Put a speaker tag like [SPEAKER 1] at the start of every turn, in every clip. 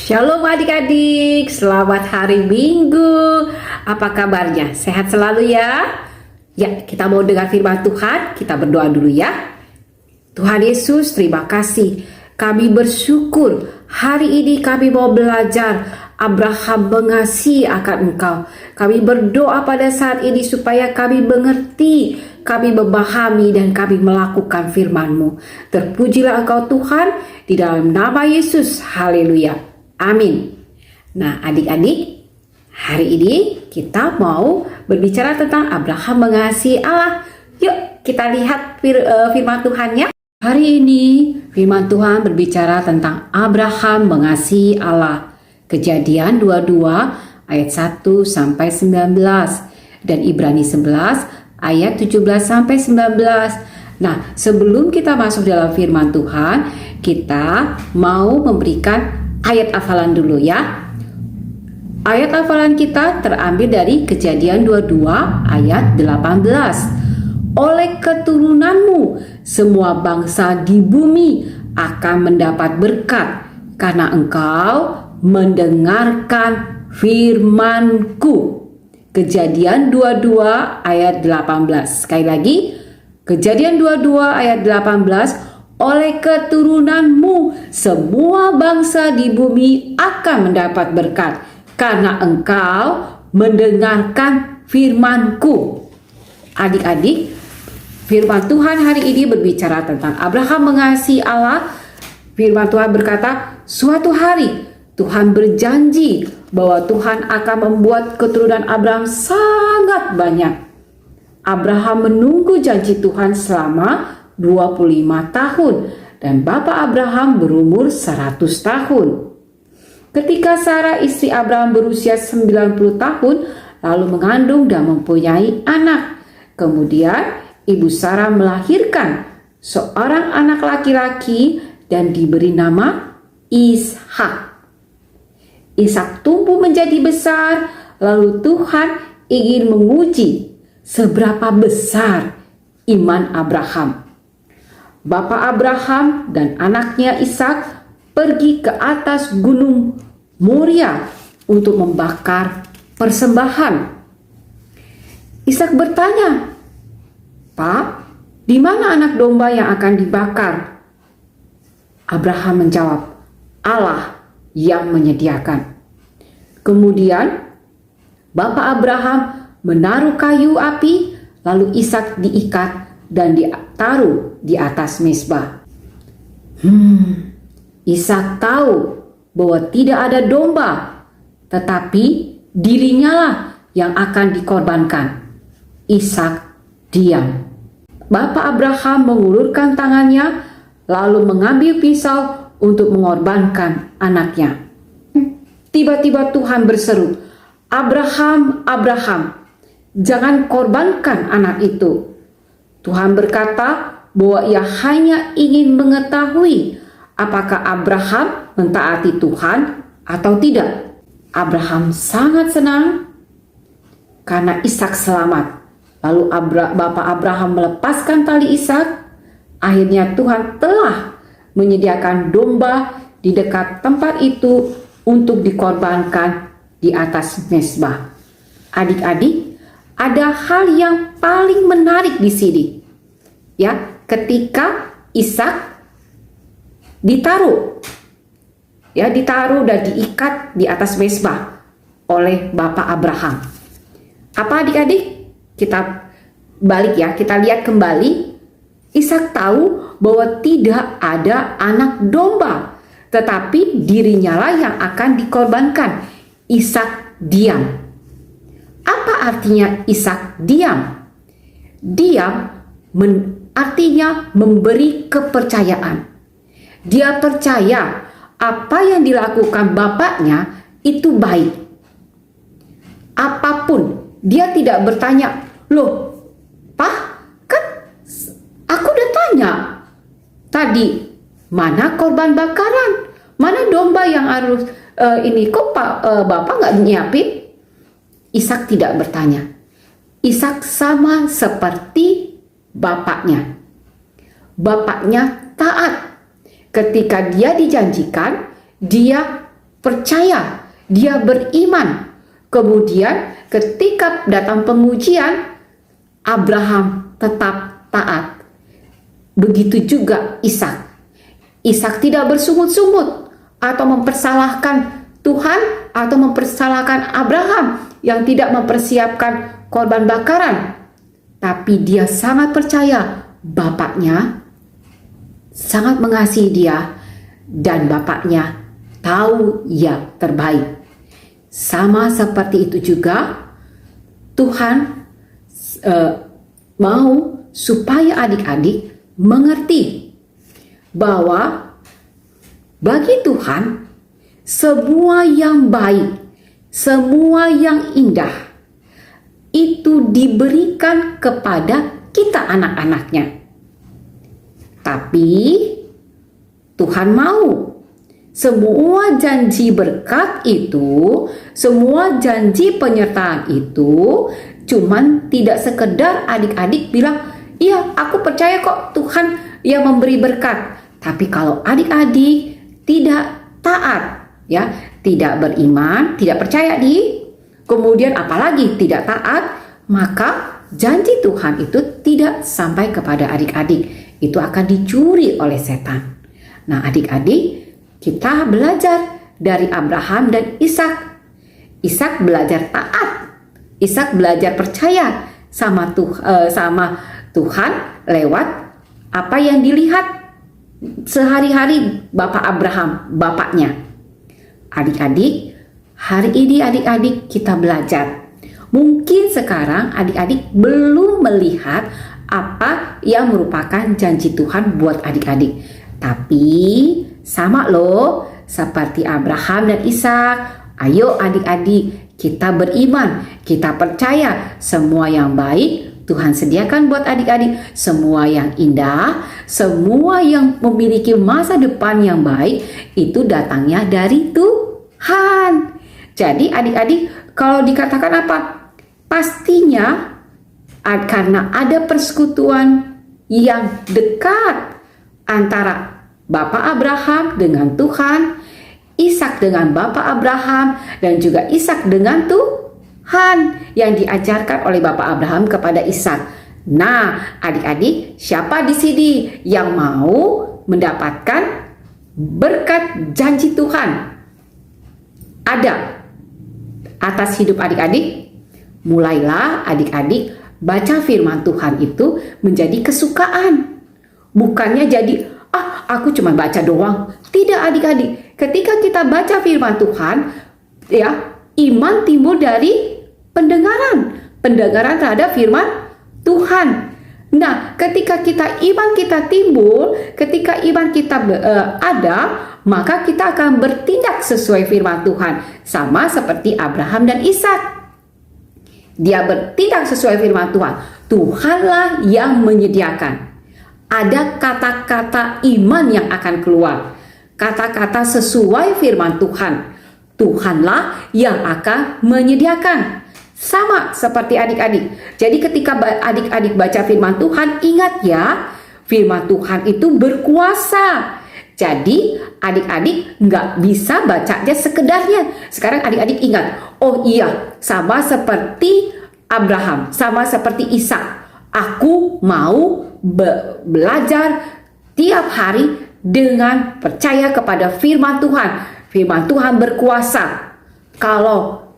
[SPEAKER 1] Shalom adik-adik, selamat hari Minggu. Apa kabarnya? Sehat selalu ya? Ya, kita mau dengar firman Tuhan, kita berdoa dulu ya. Tuhan Yesus, terima kasih. Kami bersyukur hari ini kami mau belajar Abraham mengasihi akan Engkau. Kami berdoa pada saat ini supaya kami mengerti, kami memahami dan kami melakukan firman-Mu. Terpujilah Engkau Tuhan, di dalam nama Yesus. Haleluya. Amin. Nah adik-adik, hari ini kita mau berbicara tentang Abraham mengasihi Allah. Yuk kita lihat firman Tuhannya. Hari ini firman Tuhan berbicara tentang Abraham mengasihi Allah. Kejadian 22 ayat 1 sampai 19 dan Ibrani 11 ayat 17 sampai 19. Nah, sebelum kita masuk dalam firman Tuhan, kita mau memberikan ayat hafalan dulu ya. Ayat hafalan kita terambil dari Kejadian 22 ayat 18. Oleh keturunanmu semua bangsa di bumi akan mendapat berkat karena engkau mendengarkan firman-Ku. Kejadian 22 ayat 18. Sekali lagi, Kejadian 22 ayat 18. Oleh keturunanmu semua bangsa di bumi akan mendapat berkat karena engkau mendengarkan firman-Ku. Adik-adik, firman Tuhan hari ini berbicara tentang Abraham mengasihi Allah. Firman Tuhan berkata, suatu hari Tuhan berjanji bahwa Tuhan akan membuat keturunan Abraham sangat banyak. Abraham menunggu janji Tuhan selama 25 tahun dan Bapak Abraham berumur 100 tahun. Ketika Sarah istri Abraham berusia 90 tahun lalu mengandung dan mempunyai anak. Kemudian ibu Sarah melahirkan seorang anak laki-laki dan diberi nama Ishak. Ishak tumbuh menjadi besar, lalu Tuhan ingin menguji seberapa besar iman Abraham. Bapak Abraham dan anaknya Ishak pergi ke atas gunung Moria untuk membakar persembahan. Ishak bertanya, "Pak, di mana anak domba yang akan dibakar?" Abraham menjawab, "Allah yang menyediakan." Kemudian Bapak Abraham menaruh kayu api, lalu Ishak diikat dan ditaruh di atas mezbah. Ishak tahu bahwa tidak ada domba, tetapi dirinya lah yang akan dikorbankan. Ishak diam. Bapak Abraham mengulurkan tangannya, lalu mengambil pisau untuk mengorbankan anaknya. Tiba-tiba Tuhan berseru, "Abraham, Abraham, jangan korbankan anak itu." Tuhan berkata bahwa ia hanya ingin mengetahui apakah Abraham mentaati Tuhan atau tidak. Abraham sangat senang karena Ishak selamat. Lalu Bapak Abraham melepaskan tali Ishak. Akhirnya Tuhan telah menyediakan domba di dekat tempat itu untuk dikorbankan di atas mezbah. Adik-adik, ada hal yang paling menarik di sini. Ya, ketika Ishak ditaruh dan diikat di atas mezbah oleh Bapak Abraham. Apa adik-adik? Kita balik ya, kita lihat kembali. Ishak tahu bahwa tidak ada anak domba, tetapi dirinya lah yang akan dikorbankan. Ishak diam. Apa artinya Ishak diam? Diam artinya memberi kepercayaan. Dia percaya apa yang dilakukan bapaknya itu baik. Apapun, dia tidak bertanya, "Loh, Pak, kan aku udah tanya tadi, mana korban bakaran? Mana domba yang harus ini kok Bapak nggak nyiapin?" Ishak tidak bertanya. Ishak sama seperti bapaknya. Bapaknya taat. Ketika dia dijanjikan, dia percaya, dia beriman. Kemudian ketika datang pengujian, Abraham tetap taat. Begitu juga Ishak. Ishak tidak bersungut-sungut atau mempersalahkan Tuhan atau mempersalahkan Abraham yang tidak mempersiapkan korban bakaran. Tapi dia sangat percaya bapaknya sangat mengasihi dia dan bapaknya tahu yang terbaik. Sama seperti itu juga Tuhan mau supaya adik-adik mengerti bahwa bagi Tuhan semua yang baik, semua yang indah itu diberikan kepada kita anak-anaknya. Tapi Tuhan mau semua janji berkat itu, semua janji penyertaan itu cuman tidak sekedar adik-adik bilang, iya aku percaya kok Tuhan yang memberi berkat. Tapi kalau adik-adik tidak taat, ya, tidak beriman, tidak percaya kemudian apalagi tidak taat, maka janji Tuhan itu tidak sampai kepada adik-adik. Itu akan dicuri oleh setan. Nah, adik-adik, kita belajar dari Abraham dan Ishak. Ishak belajar taat. Ishak belajar percaya sama Tuhan lewat apa yang dilihat sehari-hari Bapak Abraham, bapaknya. Adik-adik, hari ini adik-adik kita belajar. Mungkin sekarang adik-adik belum melihat apa yang merupakan janji Tuhan buat adik-adik. Tapi sama loh seperti Abraham dan Ishak. Ayo adik-adik kita beriman, kita percaya semua yang baik Tuhan sediakan buat adik-adik. Semua yang indah, semua yang memiliki masa depan yang baik itu datangnya dari Tuhan. Jadi adik-adik kalau dikatakan apa? Pastinya karena ada persekutuan yang dekat antara Bapak Abraham dengan Tuhan, Ishak dengan Bapak Abraham, dan juga Ishak dengan Tuhan yang diajarkan oleh Bapak Abraham kepada Ishak. Nah, adik-adik, siapa di sini yang mau mendapatkan berkat janji Tuhan? Ada atas hidup adik-adik? Mulailah adik-adik baca firman Tuhan itu menjadi kesukaan. Bukannya jadi, aku cuma baca doang. Tidak adik-adik. Ketika kita baca firman Tuhan, ya, iman timbul dari pendengaran. Pendengaran terhadap firman Tuhan. Nah, ketika iman kita timbul, ketika iman kita ada, maka kita akan bertindak sesuai firman Tuhan. Sama seperti Abraham dan Ishak. Dia bertindak sesuai firman Tuhan. Tuhanlah yang menyediakan. Ada kata-kata iman yang akan keluar. Kata-kata sesuai firman Tuhan. Tuhanlah yang akan menyediakan. Sama seperti adik-adik. Jadi ketika adik-adik baca firman Tuhan, ingat ya, firman Tuhan itu berkuasa. Jadi adik-adik nggak bisa baca aja sekedarnya. Sekarang adik-adik ingat, oh iya, sama seperti Abraham, sama seperti Ishak. Aku mau belajar tiap hari dengan percaya kepada firman Tuhan. Firman Tuhan berkuasa. Kalau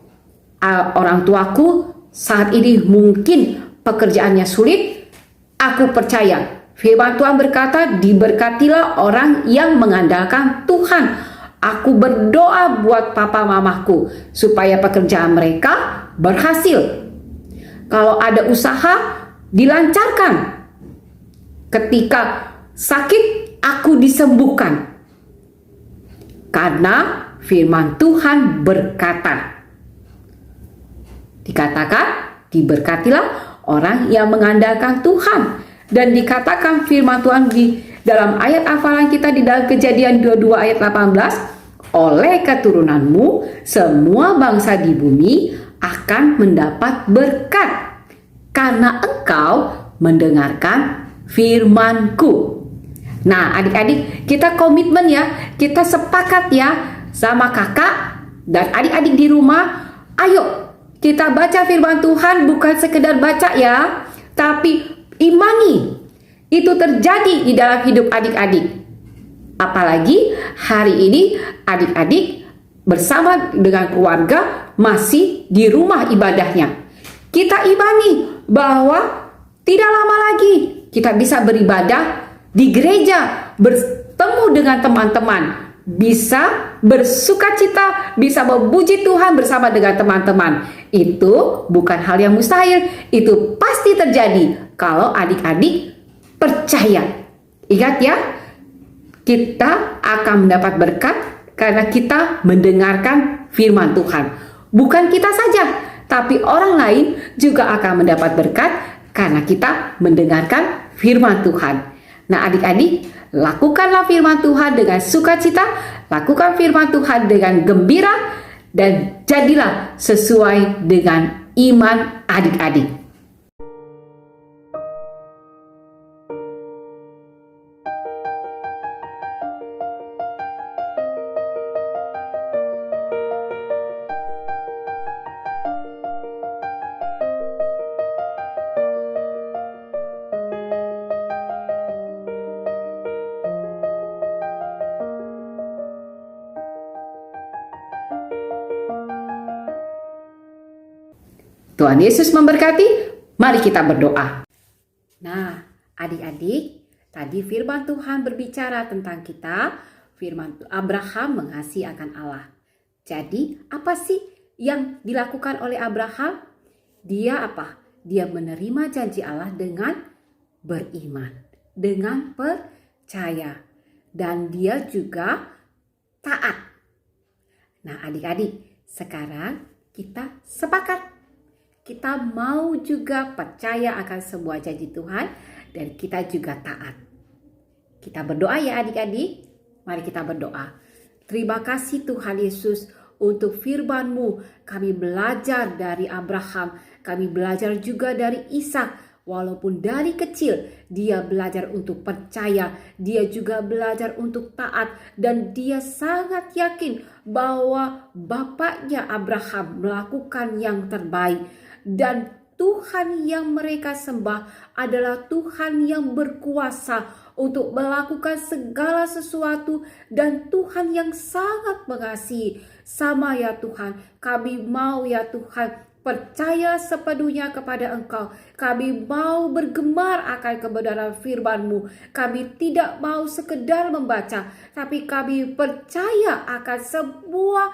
[SPEAKER 1] orang tuaku saat ini mungkin pekerjaannya sulit, aku percaya firman Tuhan berkata, diberkatilah orang yang mengandalkan Tuhan. Aku berdoa buat papa mamaku supaya pekerjaan mereka berhasil. Kalau ada usaha, dilancarkan. Ketika sakit, aku disembuhkan. Karena firman Tuhan berkata. Dikatakan, diberkatilah orang yang mengandalkan Tuhan. Dan dikatakan firman Tuhan di dalam ayat hafalan kita di dalam Kejadian 22 ayat 18, oleh keturunanmu semua bangsa di bumi akan mendapat berkat karena engkau mendengarkan firman-Ku. Nah, adik-adik, kita komitmen ya, kita sepakat ya, sama kakak dan adik-adik di rumah, ayo kita baca firman Tuhan, bukan sekedar baca ya, tapi imani. Itu terjadi di dalam hidup adik-adik. Apalagi hari ini adik-adik bersama dengan keluarga masih di rumah ibadahnya. Kita imani bahwa tidak lama lagi kita bisa beribadah di gereja, bertemu dengan teman-teman, bisa bersukacita, bisa memuji Tuhan bersama dengan teman-teman. Itu bukan hal yang mustahil, itu pasti terjadi kalau adik-adik percaya. Ingat ya, kita akan mendapat berkat karena kita mendengarkan firman Tuhan. Bukan kita saja, tapi orang lain juga akan mendapat berkat karena kita mendengarkan firman Tuhan. Nah adik-adik, lakukanlah firman Tuhan dengan sukacita, lakukan firman Tuhan dengan gembira, dan jadilah sesuai dengan iman adik-adik. Tuhan Yesus memberkati. Mari kita berdoa. Nah, adik-adik, tadi firman Tuhan berbicara tentang kita. Firman Abraham mengasihi akan Allah. Jadi, apa sih yang dilakukan oleh Abraham? Dia apa? Dia menerima janji Allah dengan beriman, dengan percaya, dan dia juga taat. Nah, adik-adik, sekarang kita sepakat. Kita mau juga percaya akan sebuah janji Tuhan dan kita juga taat. Kita berdoa ya adik-adik. Mari kita berdoa. Terima kasih Tuhan Yesus untuk firman-Mu. Kami belajar dari Abraham. Kami belajar juga dari Ishak. Walaupun dari kecil dia belajar untuk percaya, dia juga belajar untuk taat, dan dia sangat yakin bahwa bapaknya Abraham melakukan yang terbaik. Dan Tuhan yang mereka sembah adalah Tuhan yang berkuasa untuk melakukan segala sesuatu, dan Tuhan yang sangat mengasihi. Sama ya Tuhan, kami mau ya Tuhan percaya sepenuhnya kepada Engkau. Kami mau bergemar akan kebenaran firman-Mu. Kami tidak mau sekedar membaca, tapi kami percaya akan sebuah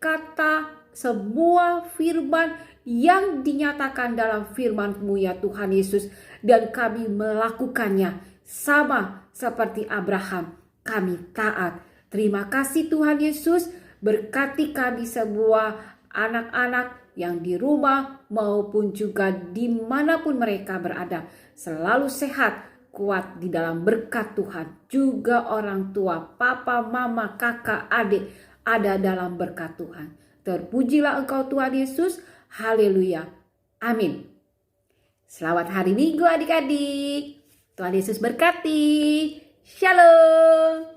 [SPEAKER 1] kata, sebuah firman yang dinyatakan dalam firman-Mu ya Tuhan Yesus. Dan kami melakukannya sama seperti Abraham. Kami taat. Terima kasih Tuhan Yesus. Berkati kami semua anak-anak yang di rumah maupun juga dimanapun mereka berada. Selalu sehat, kuat di dalam berkat Tuhan. Juga orang tua, papa, mama, kakak, adik ada dalam berkat Tuhan. Terpujilah Engkau Tuhan Yesus. Haleluya. Amin. Selamat hari Minggu adik-adik. Tuhan Yesus berkati. Shalom.